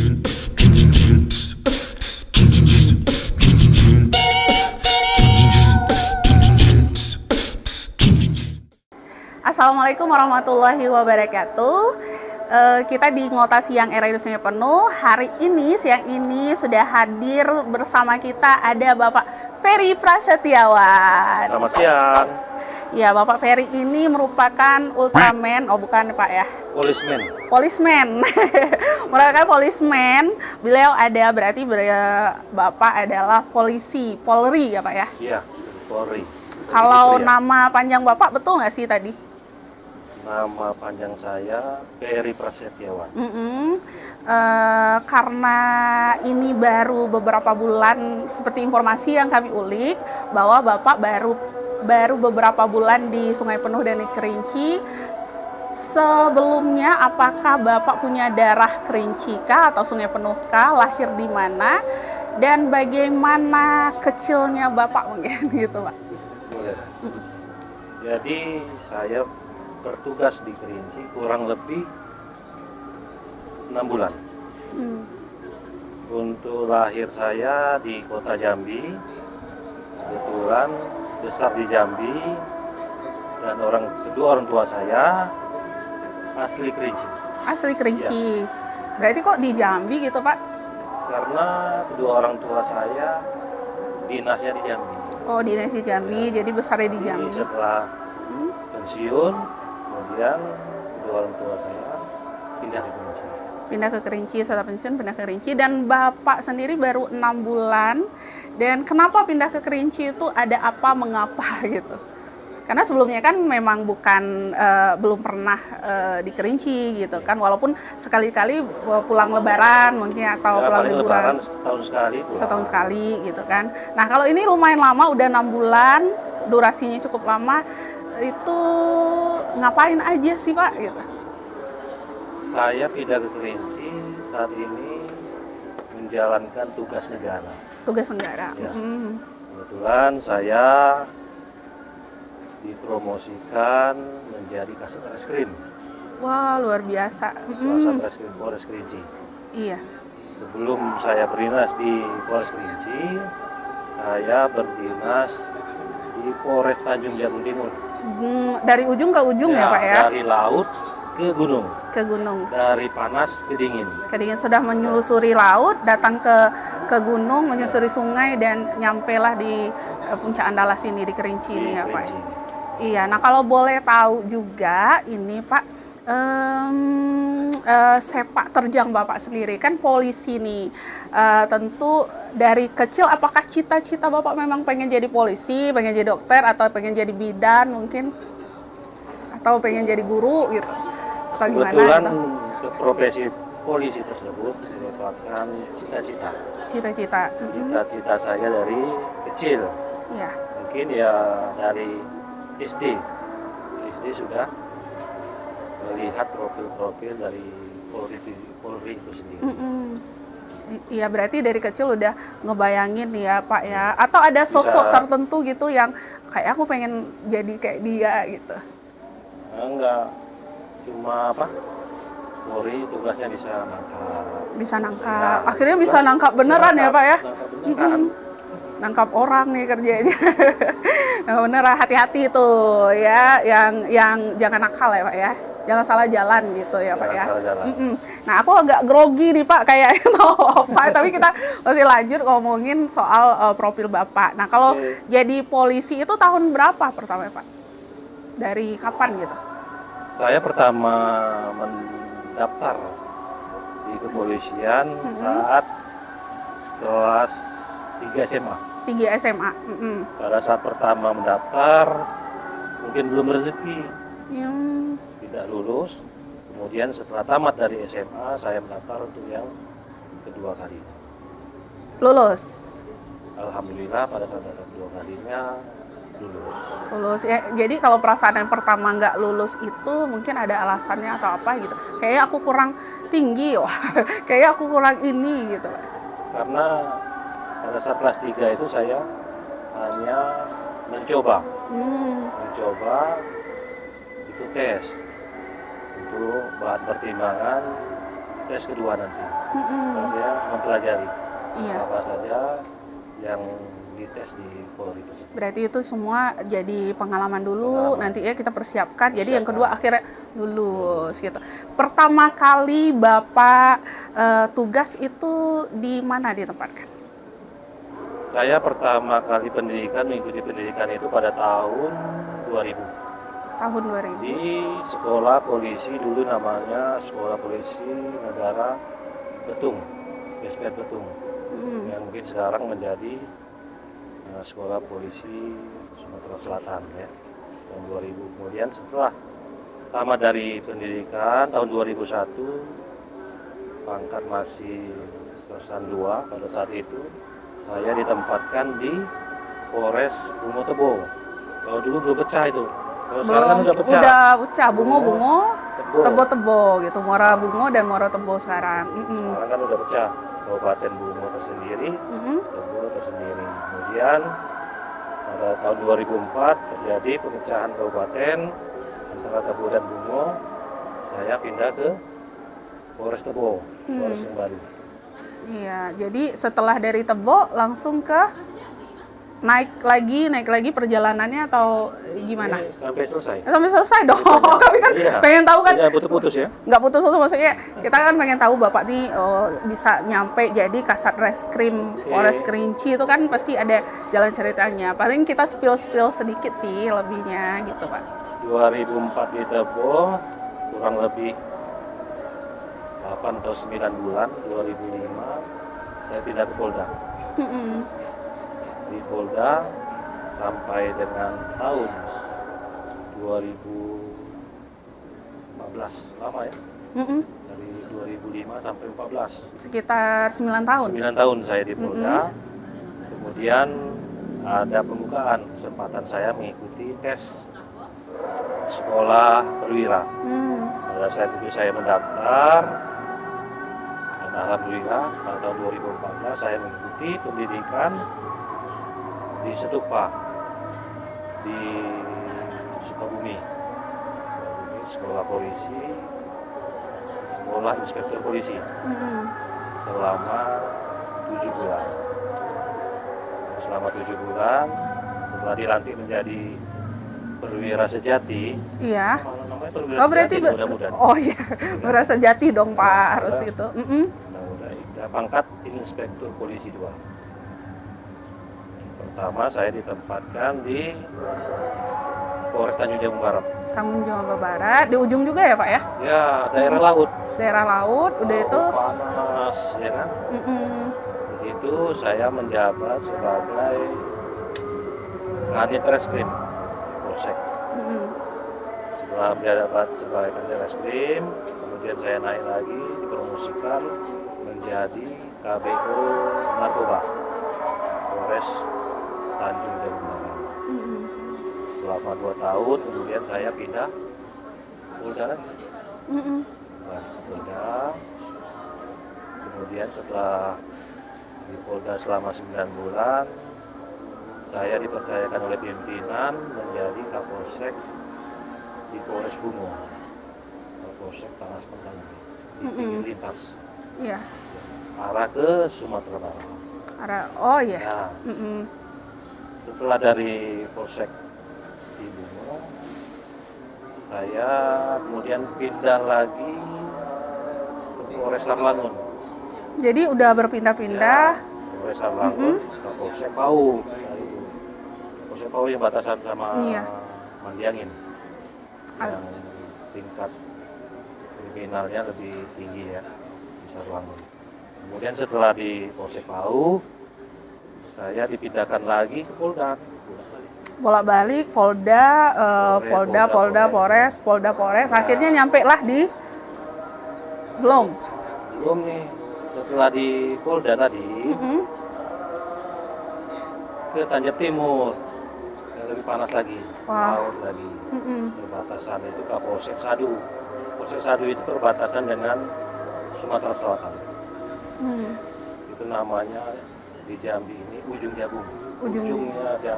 Assalamualaikum warahmatullahi wabarakatuh. Kita di Ngota Siang Era Industri Penuh. Hari ini, siang ini sudah hadir bersama kita ada Bapak Ferry Prasetyawan. Selamat siang. Ya, Bapak Ferry ini merupakan Ultraman, oh bukan Pak ya? Policeman. Merupakan policeman. Beliau ada berarti Bapak adalah polisi, Polri ya Pak ya? Iya, Polri. Kalau nama panjang Bapak betul nggak sih tadi? Nama panjang saya Ferry Prasetyawan. Karena ini baru beberapa bulan, seperti informasi yang kami ulik, bahwa Bapak baru beberapa bulan di Sungai Penuh dan di Kerinci. Sebelumnya, apakah Bapak punya darah Kerinci kah atau Sungai Penuh kah? Lahir di mana? Dan bagaimana kecilnya Bapak mungkin gitu Pak? Jadi saya bertugas di Kerinci kurang lebih 6 bulan. Untuk lahir saya di kota Jambi, kebetulan besar di Jambi, dan kedua orang tua saya asli Kerinci. Asli Kerinci. Ya. Berarti kok di Jambi gitu Pak? Karena kedua orang tua saya dinasnya di Jambi. Oh, dinas di Jambi, jadi besarnya di Jambi. Setelah pensiun, kemudian kedua orang tua saya pindah ke Kerinci. Pindah ke Kerinci, setelah pensiun pindah ke Kerinci, dan Bapak sendiri baru 6 bulan. Dan kenapa pindah ke Kerinci itu ada apa, mengapa gitu? Karena sebelumnya kan memang belum pernah di Kerinci gitu kan, walaupun sekali-kali pulang lebaran mungkin atau Ya, pulang liburan. Lebaran setahun sekali Gitu kan. Nah kalau ini lumayan lama, udah 6 bulan, durasinya cukup lama. Itu ngapain aja sih Pak gitu? Saya pindah ke Kerinci saat ini menjalankan tugas negara. Tugas negara. Ya. Kebetulan saya dipromosikan menjadi Kasat Reskrim. Wah, luar biasa. Kasat Reskrim Polres Kerinci. Iya. Sebelum saya berdinas di Polres Kerinci, saya berdinas di Polres Tanjung Jabung Timur. Dari ujung ke ujung ya Pak ya? Dari laut ke gunung. Ke gunung. Dari panas ke dingin. Kedingin sudah menyusuri laut, datang ke gunung, menyusuri sungai, dan nyampailah di Puncak Andalas ini di Kerinci ini ya Pak. Iya. Nah kalau boleh tahu juga ini Pak, sepak terjang Bapak sendiri kan polisi nih. Tentu dari kecil, apakah cita-cita Bapak memang pengen jadi polisi, pengen jadi dokter, atau pengen jadi bidan mungkin, atau pengen jadi guru gitu, atau gimana? Kebetulan gitu? profesi polisi tersebut merupakan cita-cita saya dari kecil. Iya. Mungkin ya dari SD sudah melihat profil-profil dari Polri itu sendiri. Iya, berarti dari kecil udah ngebayangin ya Pak ya, atau ada sosok tertentu gitu yang kayak aku pengen jadi kayak dia gitu? Enggak, cuma Polri tugasnya bisa nangkap. Ya, akhirnya bisa nangkap beneran ya Pak ya? Nangkap orang nih kerjanya. Nah, beneran, hati-hati tuh ya, yang jangan nakal ya Pak ya, jangan salah jalan gitu ya Pak ya. Nah aku agak grogi nih Pak kayak itu Pak, tapi kita masih lanjut ngomongin soal profil Bapak. Nah kalau jadi polisi itu tahun berapa pertama Pak? Dari kapan gitu? Saya pertama mendaftar di kepolisian saat kelas 3 SMA. 3 SMA. Pada saat pertama mendaftar, mungkin belum rezeki, tidak lulus. Kemudian setelah tamat dari SMA, saya mendaftar untuk yang kedua kali. Lulus? Alhamdulillah pada saat daftar kedua kalinya lulus. Ya, jadi kalau perasaan yang pertama nggak lulus itu mungkin ada alasannya atau apa gitu. Kayaknya aku kurang tinggi, kayaknya aku kurang ini gitu. Karena pada saat kelas 3 itu saya hanya mencoba itu tes untuk bahan pertimbangan tes kedua nanti. dan dia mempelajari Iya. apa saja yang dites di Polri itu. Berarti itu semua jadi pengalaman dulu, nanti ya kita persiapkan. Jadi yang kedua akhirnya lulus gitu. Pertama kali Bapak tugas itu di mana ditempatkan? Saya pertama kali mengikuti pendidikan itu pada tahun 2000. Tahun 2000. Di sekolah polisi, dulu namanya Sekolah Polisi Negara Betung, SPN Betung, yang mungkin sekarang menjadi Sekolah Polisi Sumatera Selatan ya, tahun 2000. Kemudian setelah tamat dari pendidikan tahun 2001, pangkat masih sersan 2 pada saat itu, saya ditempatkan di Polres Bungo Tebo. Kalau dulu belum pecah itu. Kalau sekarang kan udah pecah. Udah pecah, Bungo, Tebo. Tebo gitu. Muara Bungo dan Muara Tebo sekarang. Sekarang kan udah pecah. Kabupaten Bungo tersendiri, Tebo tersendiri. Kemudian pada tahun 2004 terjadi pemecahan kabupaten antara Tebo dan Bungo. Saya pindah ke Polres Tebo, Polres yang baru. Iya, jadi setelah dari Tebo langsung ke naik lagi perjalanannya atau gimana? Sampai selesai. Sampai selesai dong. Kami kan Iya. pengen tahu kan. Tidak putus-putus ya. Nggak putus-putus, maksudnya kita kan pengen tahu Bapak nih bisa nyampe jadi Kasat Reskrim Polres Kerinci itu kan pasti ada jalan ceritanya. Paling kita spill sedikit sih lebihnya gitu Pak. 2004 di Tebo, kurang lebih 8 atau 9 bulan, 2005 saya pindah ke Polda. Di Polda sampai dengan tahun 2014, lama ya. Dari 2005 sampai 14. Sekitar 9 tahun. 9 tahun saya di Polda. Kemudian ada pembukaan kesempatan saya mengikuti tes sekolah perwira. Pada saat itu saya mendaftar dan alhamdulillah pada tahun 2014 saya mengikuti pendidikan di Setupa di Sukabumi, sekolah polisi, sekolah inspektur polisi selama 7 bulan. Selama 7 bulan setelah dilantik menjadi perwira sejati. Iya. Namanya perwira Oh berarti sejati, mudah-mudahan. oh iya, merasa jati dong Pak harus gitu. Mudah-mudahan. Pangkat inspektur polisi 2. Pertama saya ditempatkan di Polres Tanjung Jabung Barat. Tanjung Jabung Barat, di ujung juga ya Pak ya? Ya, daerah laut. Daerah laut, udah itu. Panas, ya kan? Di situ saya menjabat sebagai Kanit Reskrim Polsek. Setelah menjabat sebagai Kanit Reskrim, kemudian saya naik lagi, dipromosikan menjadi KBO Narkoba Polres Tanjung Jabung Barat. Selama 2 tahun, kemudian saya pindah Polda lagi. Polda. Kemudian setelah di Polda selama 9 bulan, saya dipercayakan oleh pimpinan menjadi Kapolsek di Polres Bungo. Kapolsek Panas Pertama di pinggir lintas. Iya. Arah ke Sumatera Barat. Oh iya. Ya. Setelah dari Polsek di Bungo, saya kemudian pindah lagi ke Polres Sarlangun. Jadi udah berpindah-pindah. Polres Sarlangun ke Polsek Pau. Polsek Pau yang batasan sama Mandiangin. Yang tingkat kriminalnya lebih tinggi ya di Sarlangun. Kemudian setelah di Polsek Pau, saya dipindahkan lagi ke Polda. Bolak-balik Polda, Polres, akhirnya nyampe lah di belum nih, setelah di Polda tadi ke Tanjab Timur, yang lebih panas lagi, laut lagi. Perbatasan itu ke Polsek Sadu. Polsek Sadu itu perbatasan dengan Sumatera Selatan. Itu namanya di Jambi ini Ujung Jabung.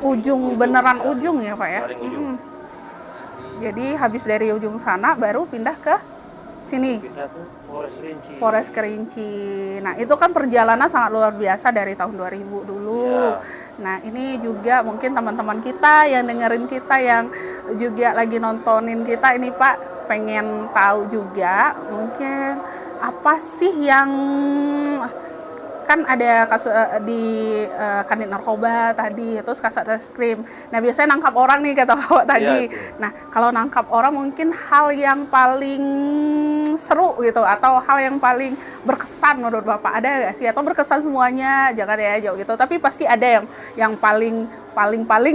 Ujung beneran ujung ya Pak ya. Paling ujung. Jadi habis dari ujung sana baru pindah ke sini? Kita tuh Polres Kerinci. Polres Kerinci. Nah, itu kan perjalanan sangat luar biasa dari tahun 2000 dulu. Iya. Nah, ini juga mungkin teman-teman kita yang dengerin kita, yang juga lagi nontonin kita ini Pak, pengen tahu juga mungkin apa sih yang kan ada kasus di Kanit Narkoba tadi, terus Kasat Reskrim. Nah, biasanya nangkap orang nih kata Bapak tadi. Iya. Nah, kalau nangkap orang mungkin hal yang paling seru gitu, atau hal yang paling berkesan menurut Bapak ada nggak sih? Atau berkesan semuanya, jangan ya jauh gitu. Tapi pasti ada yang paling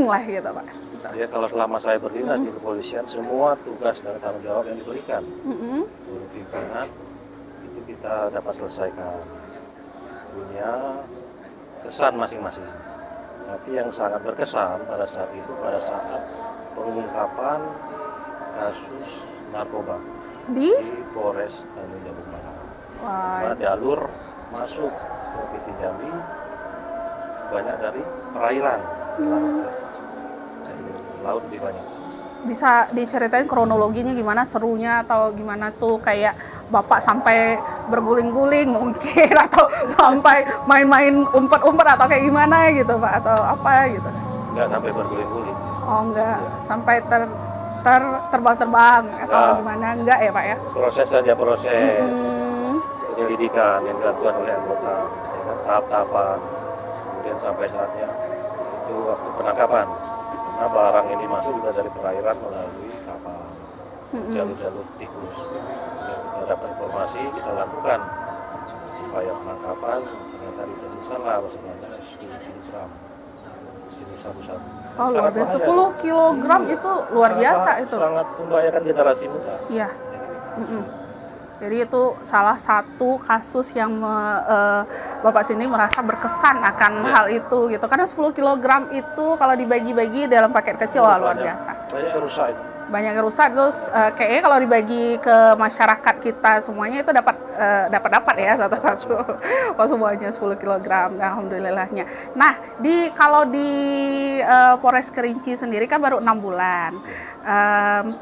lah gitu Pak. Ya, kalau selama saya berdinas di kepolisian, semua tugas dan tanggung jawab yang diberikan oleh pimpinan itu kita dapat selesaikan, punya kesan masing-masing. Tapi yang sangat berkesan pada saat itu, pada saat pengungkapan kasus narkoba Di? Polres Tanjung Jabung Barat. Wah, Karena jalur masuk provinsi Jambi banyak dari perairan, dari laut lebih banyak. bisa diceritain kronologinya gimana, serunya atau gimana tuh, kayak Bapak sampai berguling-guling mungkin atau sampai main-main umpet-umpet atau kayak gimana gitu Pak, atau apa gitu? Nggak sampai berguling-guling. Oh enggak, sampai terbang-terbang atau Enggak. gimana, enggak ya Pak ya? Proses saja, proses Hmm, penyelidikan yang dilakukan oleh anggota, ya kan, tahap-tahapan, kemudian sampai saatnya itu waktu penangkapan. Nah, barang ini masuk juga dari perairan melalui kapal, jalur-jalur tikus. Dan kita dapat informasi, kita lakukan upaya penangkapan, ternyata ditemukan lah sebanyak 10 kg jenis sabu-sabu. oh luar Sangat biasa, bahaya. 10 kilogram itu luar biasa itu. Sangat membahayakan generasi muda. Iya. Jadi itu salah satu kasus yang Bapak sini merasa berkesan akan Ya. hal itu gitu. Karena 10 kilogram itu kalau dibagi-bagi dalam paket kecil, wah luar biasa. Banyak yang rusak itu. Banyak yang rusak, terus kayaknya kalau dibagi ke masyarakat kita semuanya itu dapat ya satu-satu. Oh, semuanya 10 kilogram, alhamdulillahnya. Nah, kalau di Polres Kerinci sendiri kan baru 6 bulan.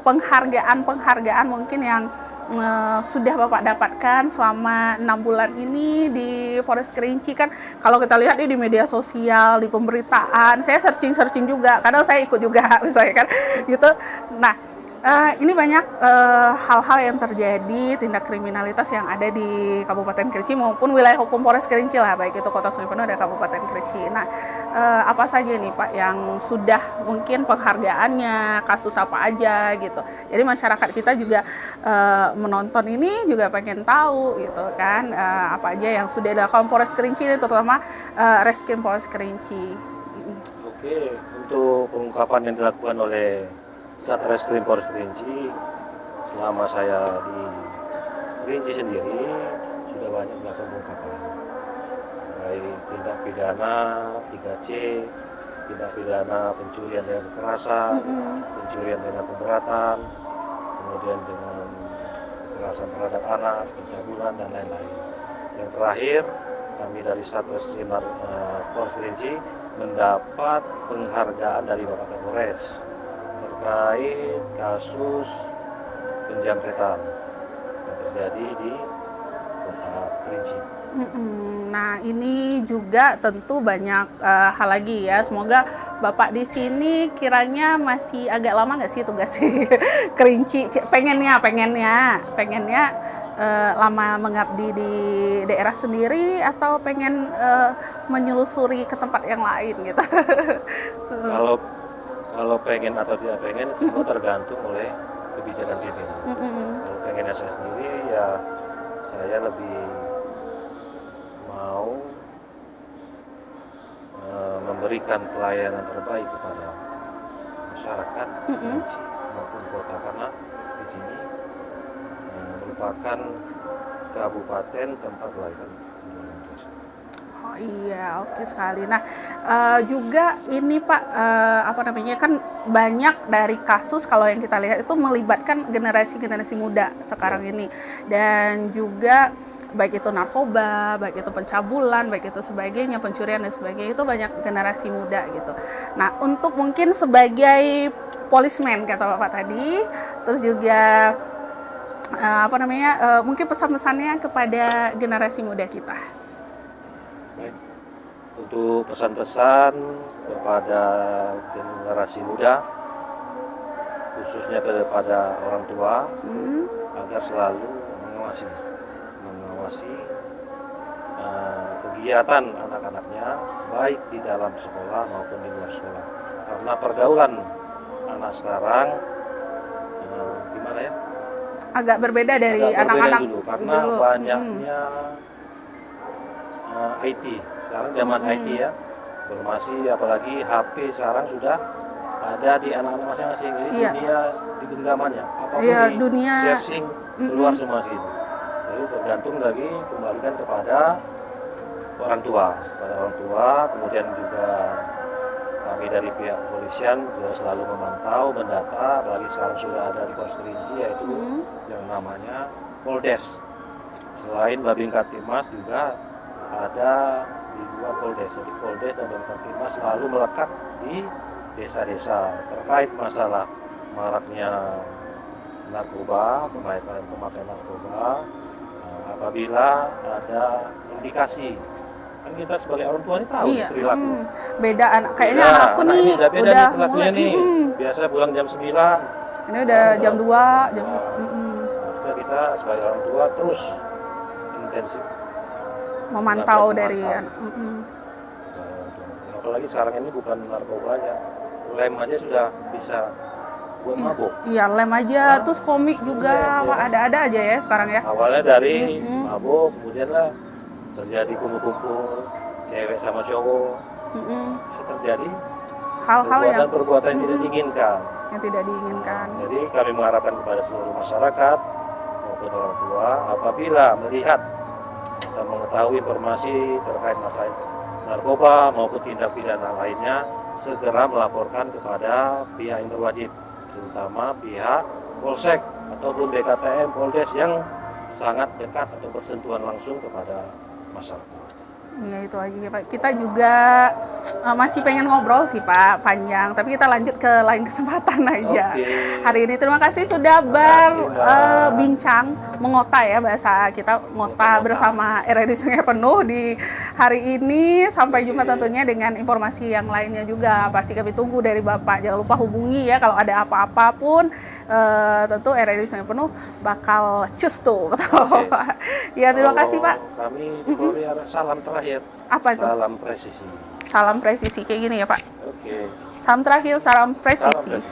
Penghargaan mungkin yang sudah Bapak dapatkan selama 6 bulan ini di Polres Kerinci, kan kalau kita lihat di media sosial, di pemberitaan, saya searching juga, kadang saya ikut juga misalnya kan gitu. Nah, ini banyak hal-hal yang terjadi, tindak kriminalitas yang ada di Kabupaten Kerinci maupun wilayah hukum Polres Kerinci lah, baik itu Kota Sungai Penuh dan Kabupaten Kerinci. Nah, apa saja nih Pak yang sudah mungkin penghargaannya, kasus apa aja gitu. Jadi masyarakat kita juga menonton ini juga pengen tahu gitu kan, apa aja yang sudah dilakukan Polres Kerinci, terutama Reskrim Polres Kerinci. Oke, untuk pengungkapan yang dilakukan oleh Satreskrim Polres Kerinci, selama saya di Kerinci sendiri sudah banyak melakukan pengungkapan, baik tindak pidana 3C, tindak pidana pencurian dengan kekerasan, pencurian dengan pemberatan, kemudian dengan kekerasan terhadap anak, pencabulan dan lain-lain. Yang terakhir, kami dari Satreskrim Polres Kerinci mendapat penghargaan dari Bapak Kapolres terkait kasus penjamretan yang terjadi di Kota Kerinci. Nah, ini juga tentu banyak hal lagi ya. Semoga Bapak di sini kiranya masih agak lama nggak sih tugas di Kerinci? Pengennya lama mengabdi di daerah sendiri atau pengen menyelusuri ke tempat yang lain gitu. Kalau pengen atau tidak pengen semua tergantung oleh kebijakan pimpinan. Kalau pengennya saya sendiri, ya saya lebih mau memberikan pelayanan terbaik kepada masyarakat Kerinci maupun kota, karena di sini merupakan kabupaten tempat kelahiran. Oh iya, oke sekali. Nah, juga ini Pak, kan banyak dari kasus kalau yang kita lihat itu melibatkan generasi muda sekarang ini, dan juga baik itu narkoba, baik itu pencabulan, baik itu sebagainya, pencurian dan sebagainya, itu banyak generasi muda gitu. Nah, untuk mungkin sebagai policeman kata Bapak tadi, terus juga mungkin pesan-pesannya kepada generasi muda kita. Baik. Untuk pesan-pesan kepada generasi muda, khususnya kepada orang tua, agar selalu mengawasi kegiatan anak-anaknya, baik di dalam sekolah maupun di luar sekolah. Karena pergaulan anak sekarang gimana ya? Agak berbeda dari anak-anak dulu, karena banyaknya IT. Sekarang zaman IT ya, informasi apalagi HP sekarang sudah ada di anak-anak masing-masing. Jadi dunia di genggamannya, apapun dunia searching keluar semua sih. Jadi tergantung lagi kembalikan kepada orang tua, kemudian juga kami dari pihak kepolisian juga selalu memantau, mendata, apalagi sekarang sudah ada di Polres Kerinci yaitu yang namanya Poldes. Selain Babin Kaptipmas juga ada di dua Poldes. Jadi Poldes dan Babin Kaptipmas selalu melekat di desa-desa terkait masalah maraknya narkoba, pemakaian narkoba. Apabila ada indikasi, kan kita sebagai orang tua ini tahu perilaku. Beda anak, kayaknya anakku nih udah mulai nih. Biasa pulang jam 9. Ini udah jam 2, jam Maksudnya kita sebagai orang tua terus intensif memantau dari apalagi sekarang ini bukan narkoba aja, lem aja sudah bisa buat mabuk. Iya, lem aja, terus komik juga, ada-ada aja ya sekarang ya. Awalnya dari mabuk, kemudian lah terjadi kumpul-kumpul cewek sama cowok, bisa terjadi hal-hal yang perbuatan yang tidak diinginkan. Yang tidak diinginkan. Jadi kami mengharapkan kepada seluruh masyarakat maupun orang tua, apabila melihat atau mengetahui informasi terkait masalah narkoba maupun tindak pidana lainnya, segera melaporkan kepada pihak yang berwajib, terutama pihak Polsek ataupun BKTM Poldes yang sangat dekat atau bersentuhan langsung kepada masyarakat. Iya, itu aja Pak. Kita juga masih pengen ngobrol sih Pak, panjang, tapi kita lanjut ke lain kesempatan aja. Hari ini terima kasih sudah berbincang, mengota ya bahasa kita, ngota bersama RRI Sungai Penuh di hari ini. Sampai jumpa tentunya dengan informasi yang lainnya juga. Pasti kami tunggu dari Bapak. Jangan lupa hubungi ya kalau ada apa-apa pun. Tentu RRI Sungai Penuh bakal cus tuh. Ya, terima kasih Pak. Kami di Polri ada salam terakhir. Apa itu? Salam presisi. Salam presisi kayak gini ya Pak. Oke. Salam terakhir, salam presisi.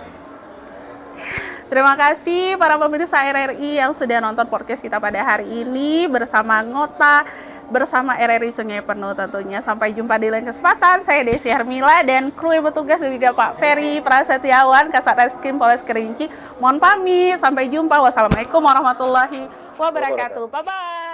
Terima kasih para pemirsa RRI yang sudah nonton podcast kita pada hari ini bersama Ngota, bersama RRI Sungai Penuh tentunya. Sampai jumpa di lain kesempatan. Saya Desi Hermila dan kru yang bertugas juga Pak Ferry Prasetyawan, Kasat Reskrim Polres Kerinci. Mohon pamit, sampai jumpa. Wassalamualaikum warahmatullahi wabarakatuh. Bye-bye.